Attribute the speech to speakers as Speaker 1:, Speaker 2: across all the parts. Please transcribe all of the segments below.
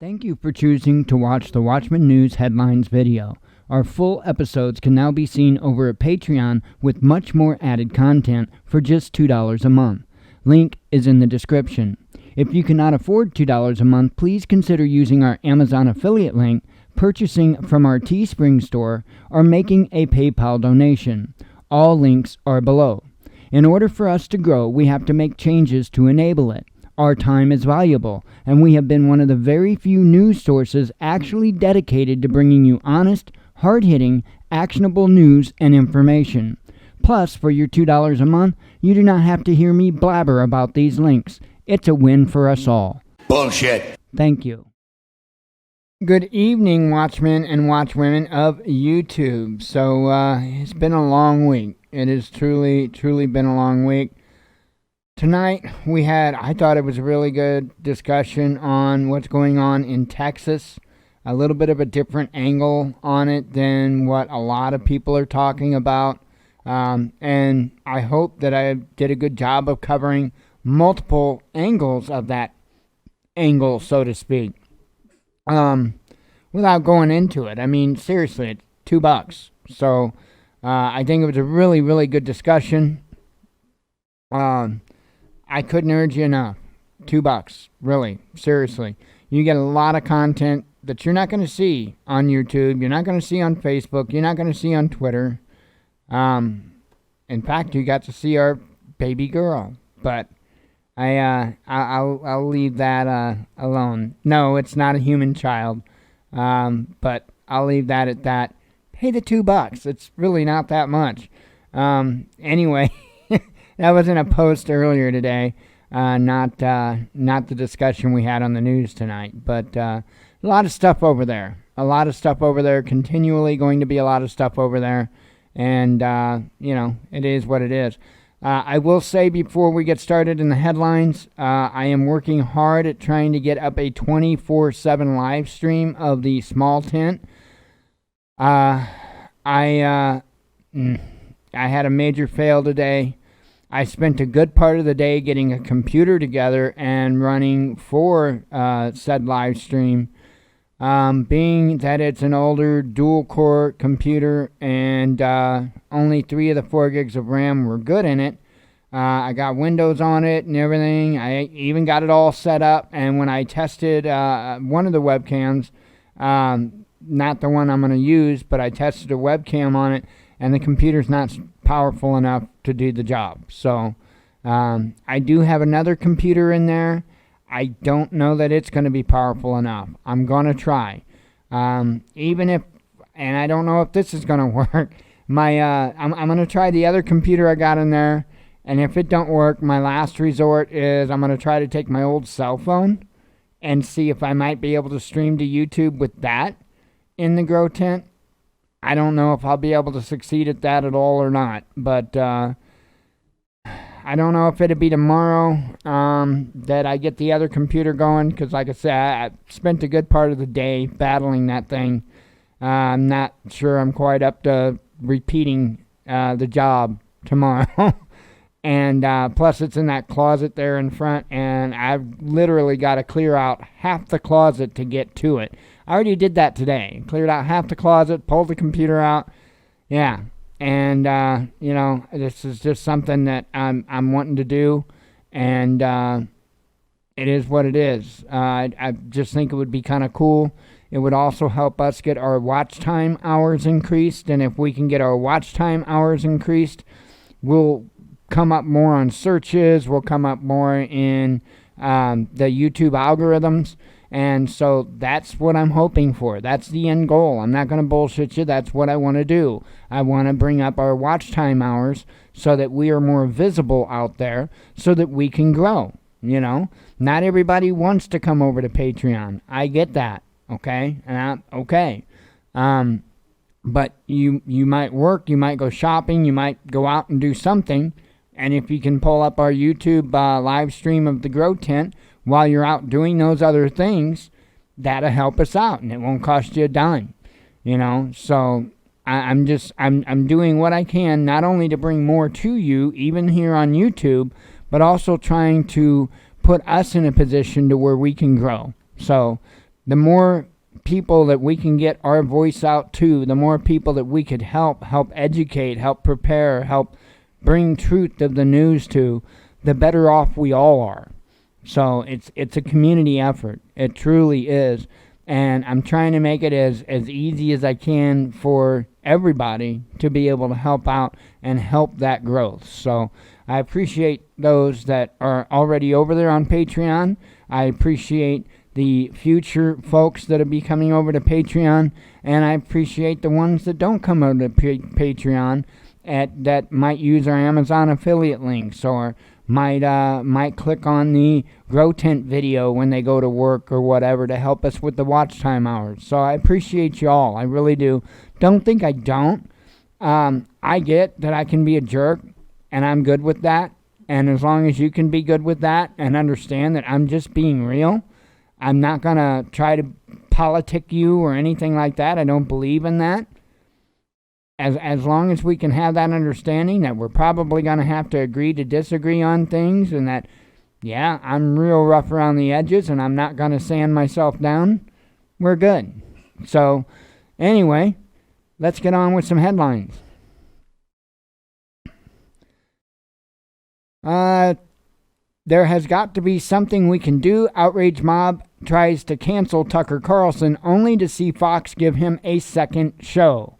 Speaker 1: Thank you for choosing to watch the Watchman News Headlines video. Our full episodes can now be seen over at Patreon with much more added content for just $2 a month. Link is in the description. If you cannot afford $2 a month, please consider using our Amazon affiliate link, purchasing from our Teespring store, or making a PayPal donation. All links are below. In order for us to grow, we have to make changes to enable it. Our time is valuable, and we have been one of the very few news sources actually dedicated to bringing you honest, hard-hitting, actionable news and information. Plus, for your $2 a month, you do not have to hear me blabber about these links. It's a win for us all.
Speaker 2: Bullshit.
Speaker 1: Thank you. Good evening, Watchmen and Watchwomen of YouTube. So, it's been a long week. It has truly been a long week. Tonight, I thought it was a really good discussion on what's going on in Texas. A little bit of a different angle on it than what a lot of people are talking about. And I hope that I did a good job of covering multiple angles of that angle, so to speak. Without going into it. I mean, seriously, it's $2. So, I think it was a really good discussion. I couldn't urge you enough. $2, really, seriously. You get a lot of content that you're not going to see on YouTube. You're not going to see on Facebook. You're not going to see on Twitter. In fact, you got to see our baby girl. But I'll leave that alone. No, it's not a human child. But I'll leave that at that. Pay the $2. It's really not that much. Anyway. That was in a post earlier today, not the discussion we had on the news tonight. But a lot of stuff over there. Continually going to be a lot of stuff over there. And, it is what it is. I will say before we get started in the headlines, I am working hard at trying to get up a 24/7 live stream of the small tent. I had a major fail today. I spent a good part of the day getting a computer together and running for said live stream. Being that it's an older dual-core computer and only 3 of the 4 gigs of RAM were good in it, I got Windows on it and everything. I even got it all set up, and when I tested one of the webcams, not the one I'm going to use, but I tested a webcam on it, and the computer's not powerful enough to do the job. So I do have another computer in there. I don't know that it's going to be powerful enough. I'm going to try. Even if, and I don't know if this is going to work, I'm going to try the other computer I got in there, and if it don't work, my last resort is I'm going to try to take my old cell phone and see if I might be able to stream to YouTube with that in the grow tent. I don't know if I'll be able to succeed at that at all or not, but I don't know if it'll be tomorrow that I get the other computer going, because like I said, I spent a good part of the day battling that thing. I'm not sure I'm quite up to repeating the job tomorrow. And plus it's in that closet there in front, and I've literally got to clear out half the closet to get to it. I already did that today. Cleared out half the closet, pulled the computer out. Yeah. And, this is just something that I'm wanting to do. And it is what it is. I just think it would be kind of cool. It would also help us get our watch time hours increased. And if we can get our watch time hours increased, we'll come up more on searches. We'll come up more in the YouTube algorithms. And so that's what I'm hoping for. That's the end goal. I'm not going to bullshit you. That's what I want to do. I want to bring up our watch time hours so that we are more visible out there so that we can grow. Not everybody wants to come over to Patreon. I get that. Okay? Okay. But you might work. You might go shopping. You might go out and do something. And if you can pull up our YouTube live stream of the grow tent while you're out doing those other things, that'll help us out, and it won't cost you a dime, So I'm doing what I can, not only to bring more to you, even here on YouTube, but also trying to put us in a position to where we can grow. So the more people that we can get our voice out to, the more people that we could help educate, help prepare, help bring truth of the news to, the better off we all are. So it's a community effort. It truly is. And I'm trying to make it as easy as I can for everybody to be able to help out and help that growth. So I appreciate those that are already over there on Patreon. I appreciate the future folks that'll be coming over to Patreon, and I appreciate the ones that don't come over to Patreon that might use our Amazon affiliate links or might click on the Grow Tent video when they go to work or whatever to help us with the watch time hours. So I appreciate you all. I really do. Don't think I don't. I get that I can be a jerk, and I'm good with that. And as long as you can be good with that and understand that I'm just being real, I'm not going to try to politic you or anything like that. I don't believe in that. As long as we can have that understanding that we're probably going to have to agree to disagree on things, and that, yeah, I'm real rough around the edges and I'm not going to sand myself down, we're good. So, anyway, let's get on with some headlines. There has got to be something we can do. Outrage mob tries to cancel Tucker Carlson only to see Fox give him a second show.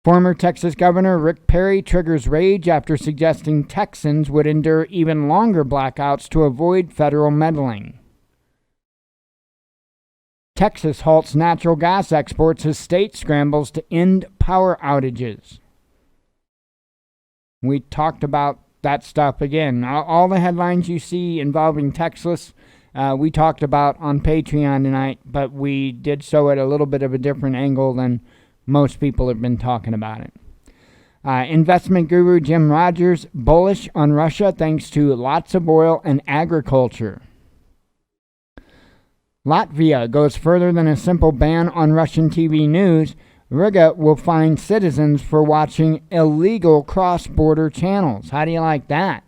Speaker 1: Former Texas Governor Rick Perry triggers rage after suggesting Texans would endure even longer blackouts to avoid federal meddling. Texas halts natural gas exports as state scrambles to end power outages. We talked about that stuff again. All the headlines you see involving Texas, we talked about on Patreon tonight, but we did so at a little bit of a different angle than most people have been talking about it. Investment guru Jim Rogers bullish on Russia thanks to lots of oil and agriculture. Latvia goes further than a simple ban on Russian TV news. Riga will fine citizens for watching illegal cross-border channels. How do you like that?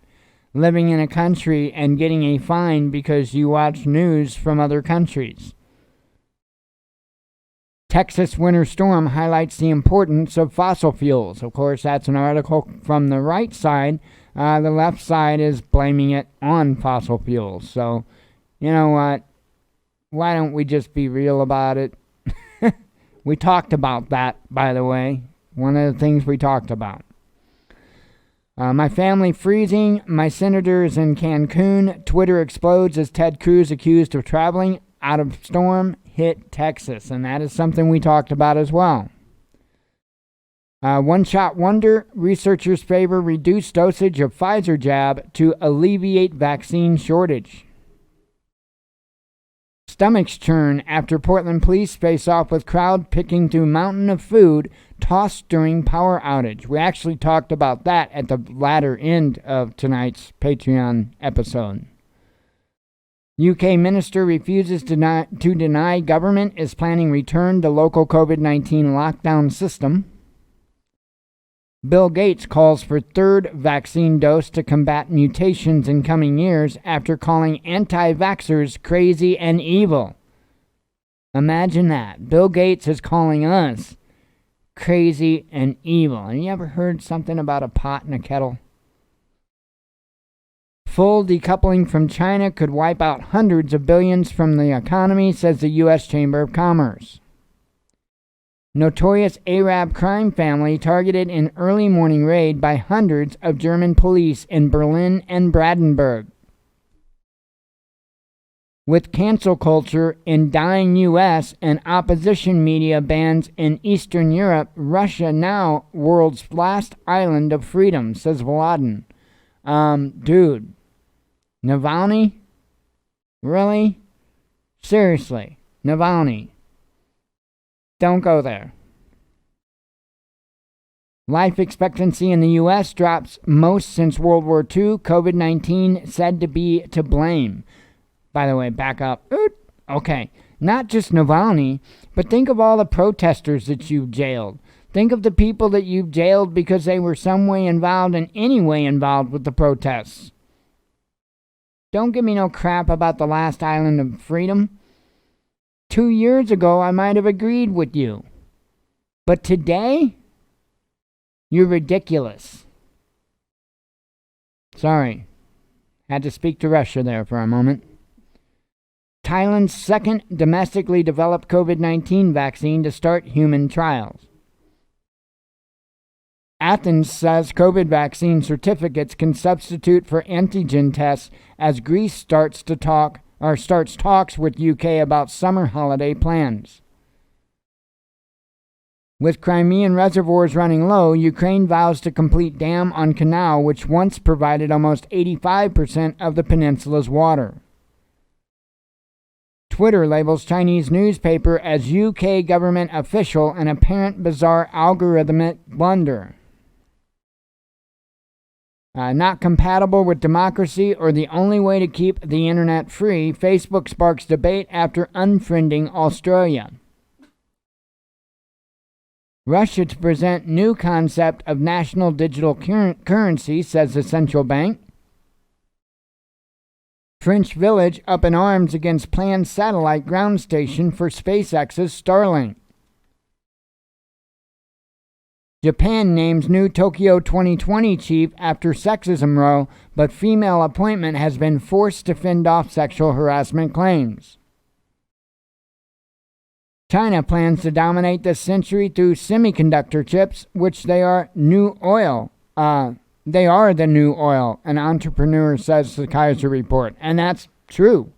Speaker 1: Living in a country and getting a fine because you watch news from other countries. Texas winter storm highlights the importance of fossil fuels. Of course, that's an article from the right side. The left side is blaming it on fossil fuels. So, you know what? Why don't we just be real about it? We talked about that, by the way. One of the things we talked about. My family freezing. My senator is in Cancun. Twitter explodes as Ted Cruz accused of traveling out of storm hit Texas. And that is something we talked about as well. One-shot wonder. Researchers favor reduced dosage of Pfizer jab to alleviate vaccine shortage. Stomachs churn after Portland police face off with crowd picking through mountain of food tossed during power outage. We actually talked about that at the latter end of tonight's Patreon episode. UK minister refuses to deny government is planning return to local COVID-19 lockdown system. Bill Gates calls for third vaccine dose to combat mutations in coming years after calling anti-vaxxers crazy and evil. Imagine that. Bill Gates is calling us crazy and evil. And you ever heard something about a pot and a kettle? Full decoupling from China could wipe out hundreds of billions from the economy, says the U.S. Chamber of Commerce. Notorious Arab crime family targeted in early morning raid by hundreds of German police in Berlin and Brandenburg. With cancel culture in dying U.S. and opposition media bans in Eastern Europe, Russia now world's last island of freedom, says Vladin. Dude, Navalny? Really? Seriously, Navalny. Don't go there. Life expectancy in the U.S. drops most since World War II. COVID-19 said to be to blame. By the way, back up. Okay, not just Navalny, but think of all the protesters that you've jailed. Think of the people that you've jailed because they were some way involved in any way involved with the protests. Don't give me no crap about the last island of freedom. 2 years ago, I might have agreed with you. But today, you're ridiculous. Sorry. Had to speak to Russia there for a moment. Thailand's second domestically developed COVID-19 vaccine to start human trials. Athens says COVID vaccine certificates can substitute for antigen tests as Greece starts talks with UK about summer holiday plans. With Crimean reservoirs running low, Ukraine vows to complete dam on canal which once provided almost 85% of the peninsula's water. Twitter labels Chinese newspaper as UK government official, an apparent bizarre algorithmic blunder. Not compatible with democracy or the only way to keep the internet free, Facebook sparks debate after unfriending Australia. Russia to present new concept of national digital currency, says the central bank. French village up in arms against planned satellite ground station for SpaceX's Starlink. Japan names new Tokyo 2020 chief after sexism row, but female appointment has been forced to fend off sexual harassment claims. China plans to dominate this century through semiconductor chips, which they are new oil. They are the new oil, an entrepreneur says the Kaiser Report. And that's true,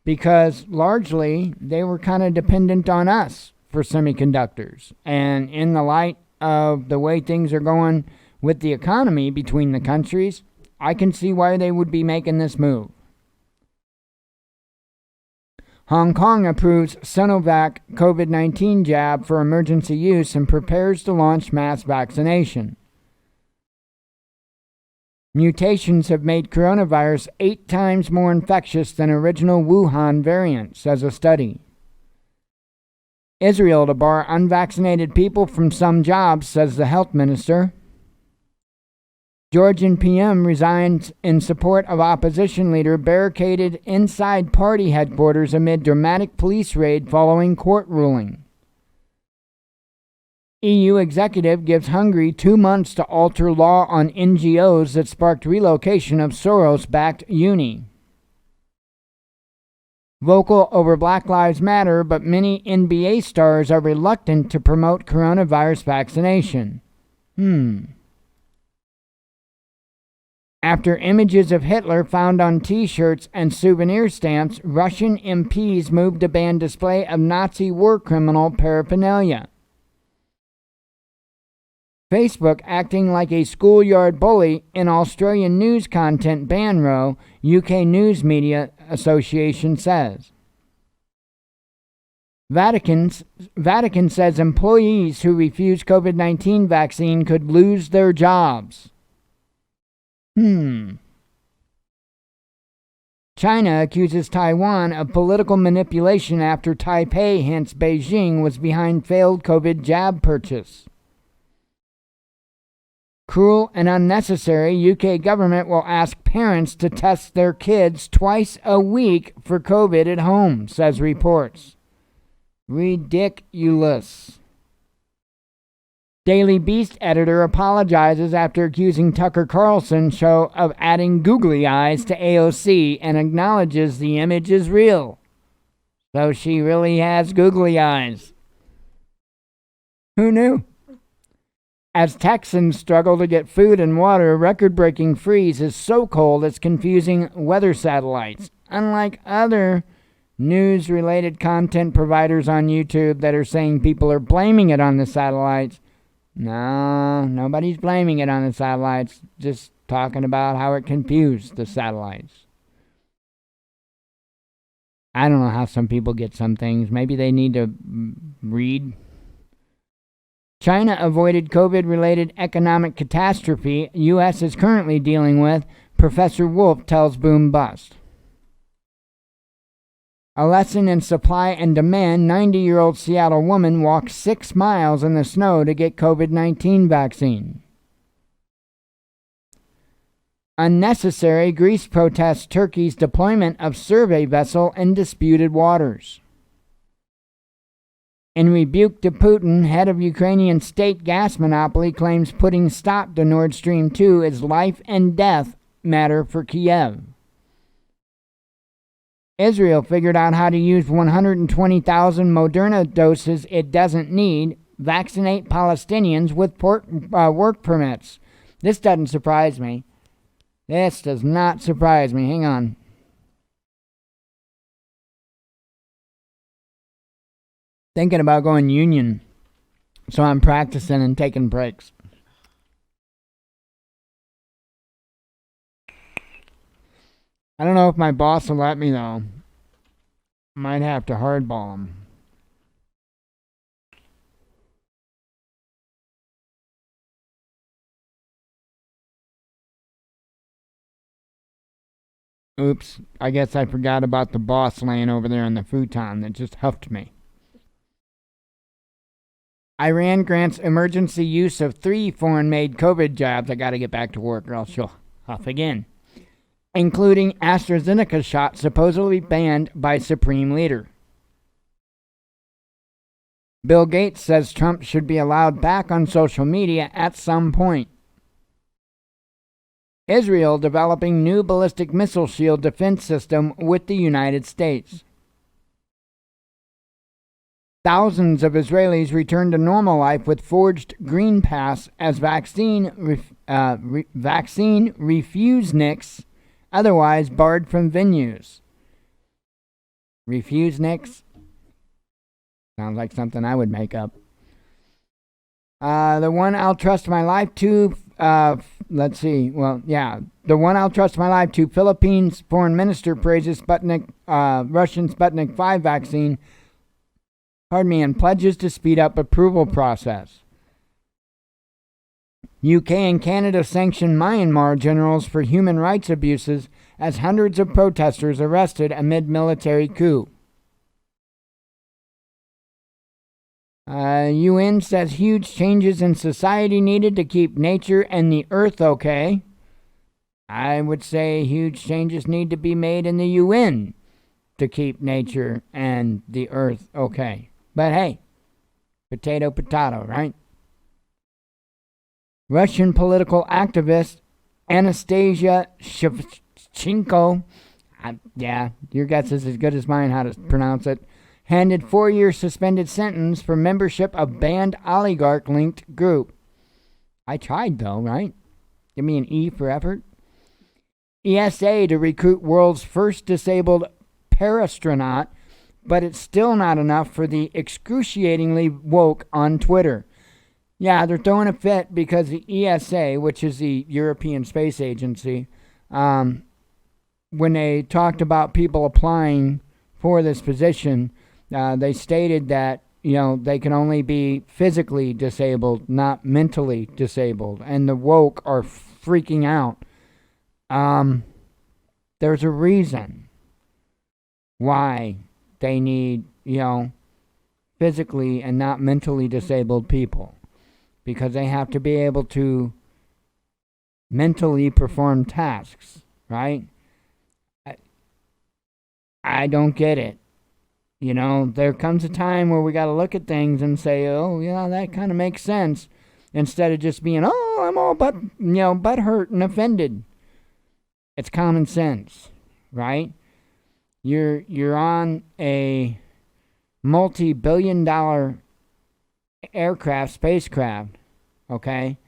Speaker 1: because largely they were kind of dependent on us for semiconductors. And in the light of the way things are going with the economy between the countries, I can see why they would be making this move. Hong Kong approves Sinovac COVID-19 jab for emergency use and prepares to launch mass vaccination. Mutations have made coronavirus 8 times more infectious than original Wuhan variant, says a study. Israel to bar unvaccinated people from some jobs, says the health minister. Georgian PM resigns in support of opposition leader barricaded inside party headquarters amid dramatic police raid following court ruling. EU executive gives Hungary 2 months to alter law on NGOs that sparked relocation of Soros-backed uni. Vocal over Black Lives Matter, but many NBA stars are reluctant to promote coronavirus vaccination. After images of Hitler found on T-shirts and souvenir stamps, Russian MPs moved to ban display of Nazi war criminal paraphernalia. Facebook acting like a schoolyard bully in Australian news content ban row, UK News Media Association says. Vatican says employees who refuse COVID-19 vaccine could lose their jobs. China accuses Taiwan of political manipulation after Taipei hints Beijing was behind failed COVID jab purchase. Cruel and unnecessary, UK government will ask parents to test their kids twice a week for COVID at home, says reports. Ridiculous. Daily Beast editor apologizes after accusing Tucker Carlson show of adding googly eyes to AOC and acknowledges the image is real. So she really has googly eyes. Who knew? As Texans struggle to get food and water, a record-breaking freeze is so cold it's confusing weather satellites. Unlike other news-related content providers on YouTube that are saying people are blaming it on the satellites, no, nobody's blaming it on the satellites, just talking about how it confused the satellites. I don't know how some people get some things. Maybe they need to read. China avoided COVID-related economic catastrophe U.S. is currently dealing with, Professor Wolf tells Boom Bust. A lesson in supply and demand, 90-year-old Seattle woman walked 6 miles in the snow to get COVID-19 vaccine. Unnecessary. Greece protests Turkey's deployment of survey vessel in disputed waters. In rebuke to Putin, head of Ukrainian state gas monopoly claims putting stop to Nord Stream 2 is life and death matter for Kiev. Israel figured out how to use 120,000 Moderna doses it doesn't need. Vaccinate Palestinians with work permits. This doesn't surprise me. This does not surprise me. Hang on. Thinking about going union, so I'm practicing and taking breaks. I don't know if my boss will let me, though. Might have to hardball him. Oops, I guess I forgot about the boss laying over there on the futon that just huffed me. Iran grants emergency use of 3 foreign-made COVID jabs. I gotta get back to work or else she'll huff again. Including AstraZeneca shot supposedly banned by Supreme Leader. Bill Gates says Trump should be allowed back on social media at some point. Israel developing new ballistic missile shield defense system with the United States. Thousands of Israelis return to normal life with forged green pass as vaccine refuseniks, otherwise barred from venues. Refuseniks? Sounds like something I would make up. The one I'll trust my life to, the one I'll trust my life to, Philippines foreign minister praises Sputnik, Russian Sputnik 5 vaccine, and pledges to speed up approval process. UK and Canada sanction Myanmar generals for human rights abuses as hundreds of protesters arrested amid military coup. UN says huge changes in society needed to keep nature and the earth okay. I would say huge changes need to be made in the UN to keep nature and the earth okay. But hey, potato, potato, right? Russian political activist Anastasia Shevchenko, your guess is as good as mine how to pronounce it, handed 4-year suspended sentence for membership of banned oligarch-linked group. I tried though, right? Give me an E for effort. ESA to recruit world's first disabled parastronaut, but it's still not enough for the excruciatingly woke on Twitter. Yeah, they're throwing a fit because the ESA, which is the European Space Agency, when they talked about people applying for this position, they stated that, they can only be physically disabled, not mentally disabled. And the woke are freaking out. There's a reason why they need, physically and not mentally disabled people. Because they have to be able to mentally perform tasks, right? I don't get it. There comes a time where we got to look at things and say, oh, yeah, that kind of makes sense. Instead of just being, oh, I'm all butt hurt and offended. It's common sense, right? You're on a multi-billion-dollar spacecraft, okay?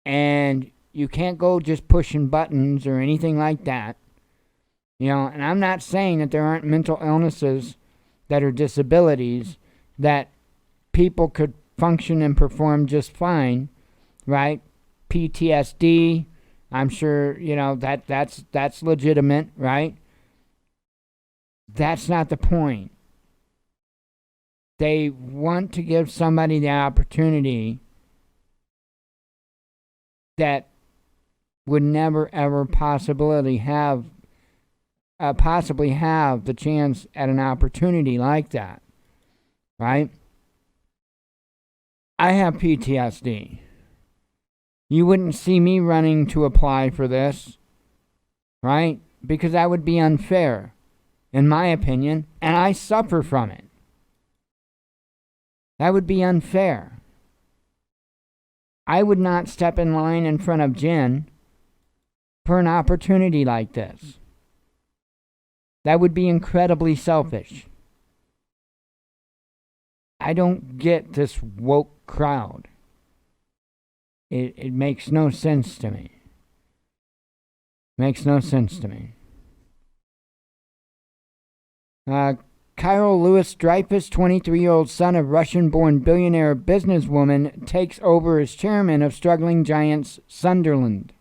Speaker 1: And you can't go just pushing buttons or anything like that. And I'm not saying that there aren't mental illnesses that are disabilities that people could function and perform just fine, right? PTSD, I'm sure, that's legitimate, right? That's not the point. They want to give somebody the opportunity that would never ever possibly have the chance at an opportunity like that, right? I have PTSD. You wouldn't see me running to apply for this, right? Because that would be unfair, in my opinion, and I suffer from it. That would be unfair. I would not step in line in front of Jen for an opportunity like this. That would be incredibly selfish. I don't get this woke crowd. It makes no sense to me. Makes no sense to me. Kyle Lewis Dreyfus, 23-year-old son of Russian-born billionaire businesswoman, takes over as chairman of struggling giants Sunderland.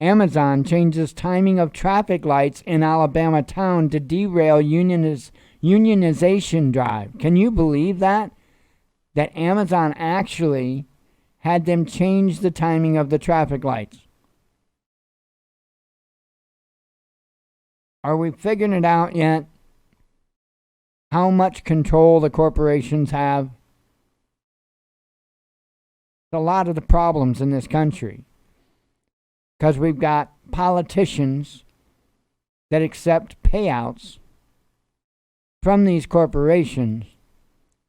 Speaker 1: Amazon changes timing of traffic lights in Alabama town to derail unionization drive. Can you believe that? That Amazon actually had them change the timing of the traffic lights. Are we figuring it out yet? How much control the corporations have? A lot of the problems in this country. Because we've got politicians that accept payouts from these corporations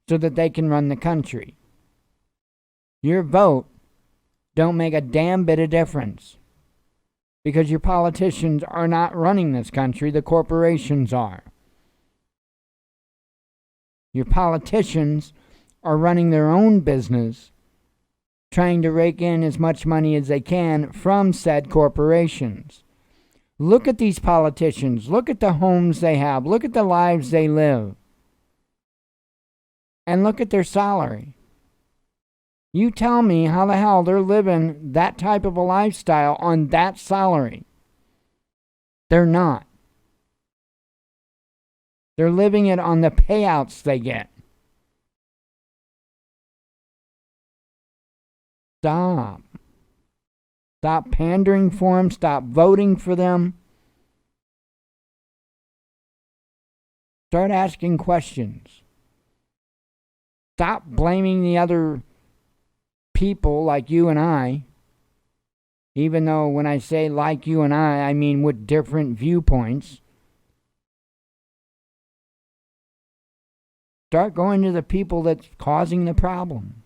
Speaker 1: so that they can run the country. Your vote don't make a damn bit of difference. Because your politicians are not running this country, the corporations are. Your politicians are running their own business, trying to rake in as much money as they can from said corporations. Look at these politicians. Look at the homes they have. Look at the lives they live. And look at their salary. You tell me how the hell they're living that type of a lifestyle on that salary. They're not. They're living it on the payouts they get. Stop. Stop pandering for them. Stop voting for them. Start asking questions. Stop blaming the other people like you and I. Even though when I say like you and I mean with different viewpoints. Start going to the people that's causing the problem.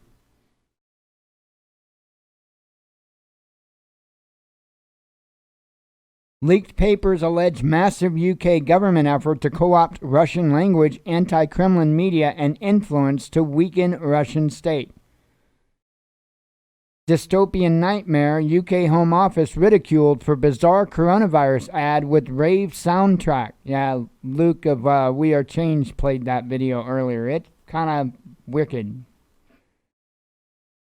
Speaker 1: Leaked papers allege massive UK government effort to co-opt Russian language, anti-Kremlin media, and influence to weaken Russian state. Dystopian nightmare, UK Home Office ridiculed for bizarre coronavirus ad with rave soundtrack. Yeah, Luke of We Are Changed played that video earlier. It's kind of wicked.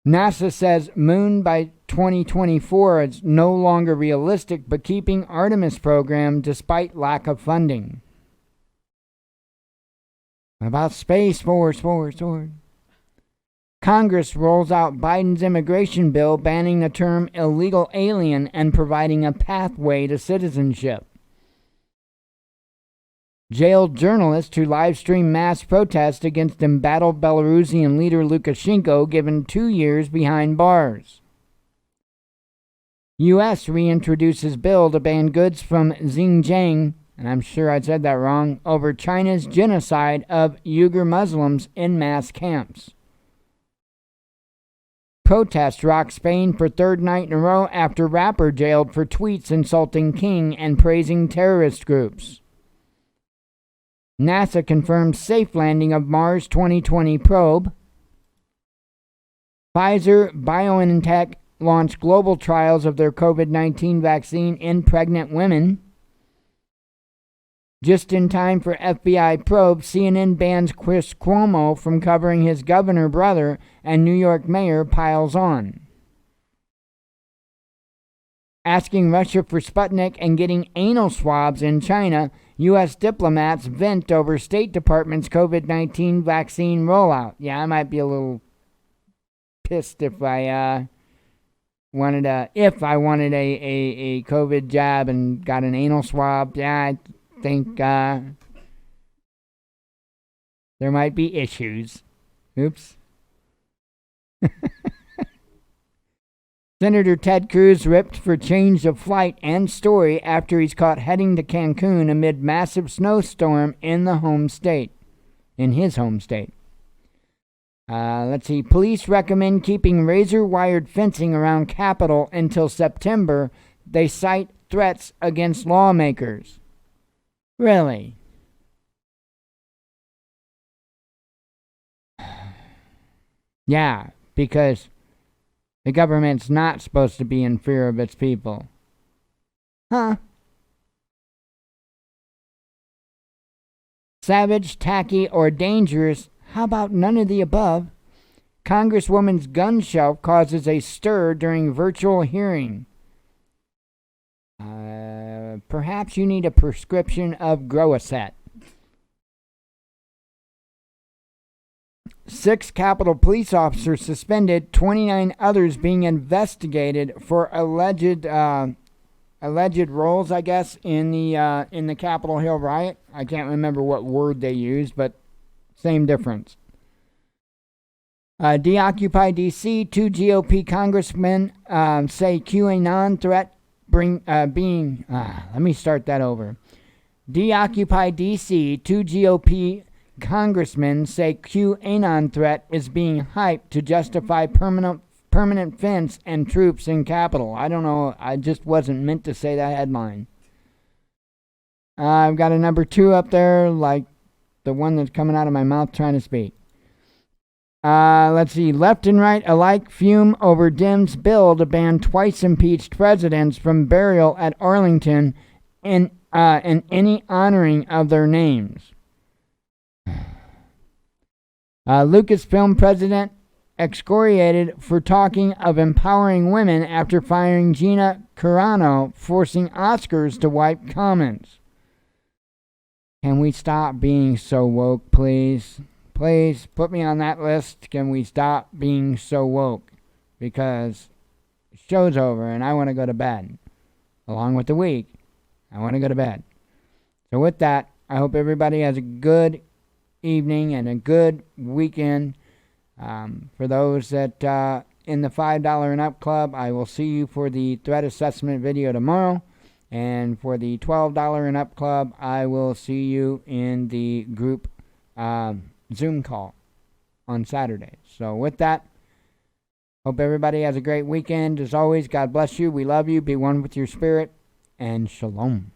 Speaker 1: NASA says moon by 2024 is no longer realistic, but keeping Artemis program despite lack of funding. About Space Force. Congress rolls out Biden's immigration bill banning the term illegal alien and providing a pathway to citizenship. Jailed journalist who livestreamed mass protest against embattled Belarusian leader Lukashenko given 2 years behind bars. U.S. reintroduces bill to ban goods from Xinjiang, and I'm sure I said that wrong, over China's genocide of Uyghur Muslims in mass camps. Protests rock Spain for third night in a row after rapper jailed for tweets insulting king and praising terrorist groups. NASA confirms safe landing of Mars 2020 probe. Pfizer BioNTech launched global trials of their COVID-19 vaccine in pregnant women. Just in time for FBI probe, CNN bans Chris Cuomo from covering his governor brother, and New York mayor piles on. Asking Russia for Sputnik and getting anal swabs in China, U.S. diplomats vent over State Department's COVID-19 vaccine rollout. Yeah, I might be a little pissed if I wanted a COVID jab and got an anal swab. Yeah, I think there might be issues. Oops. Senator Ted Cruz ripped for change of flight and story after he's caught heading to Cancun amid massive snowstorm in his home state. Let's see. Police recommend keeping razor-wired fencing around Capitol until September. They cite threats against lawmakers. Really? Yeah, because the government's not supposed to be in fear of its people. Huh? Savage, tacky, or dangerous? How about none of the above? Congresswoman's gun shelf causes a stir during virtual hearing. Perhaps you need a prescription of Growacet. 6 Capitol police officers suspended, 29 others being investigated for alleged roles, I guess, in the Capitol Hill riot. I can't remember what word they used, but same difference. Deoccupy DC, 2 GOP congressmen say QAnon threat let me start that over. Deoccupy DC, 2 GOP congressmen say QAnon threat is being hyped to justify permanent fence and troops in Capitol. I don't know. I just wasn't meant to say that headline. I've got a number 2 up there, like the one that's coming out of my mouth trying to speak. Let's see. Left and right alike fume over Dems' bill to ban twice impeached presidents from burial at Arlington and any honoring of their names. Lucasfilm president excoriated for talking of empowering women after firing Gina Carano, forcing Oscars to wipe comments. Can we stop being so woke, please? Please put me on that list. Can we stop being so woke? Because the show's over and I want to go to bed. Along with the week, I want to go to bed. So with that, I hope everybody has a good evening and a good weekend. For those that in the $5 and up club, I will see you for the threat assessment video tomorrow. And for the $12 and up club, I will see you in the group Zoom call on Saturday. So with that, hope everybody has a great weekend. As always, God bless you. We love you. Be one with your spirit. And shalom.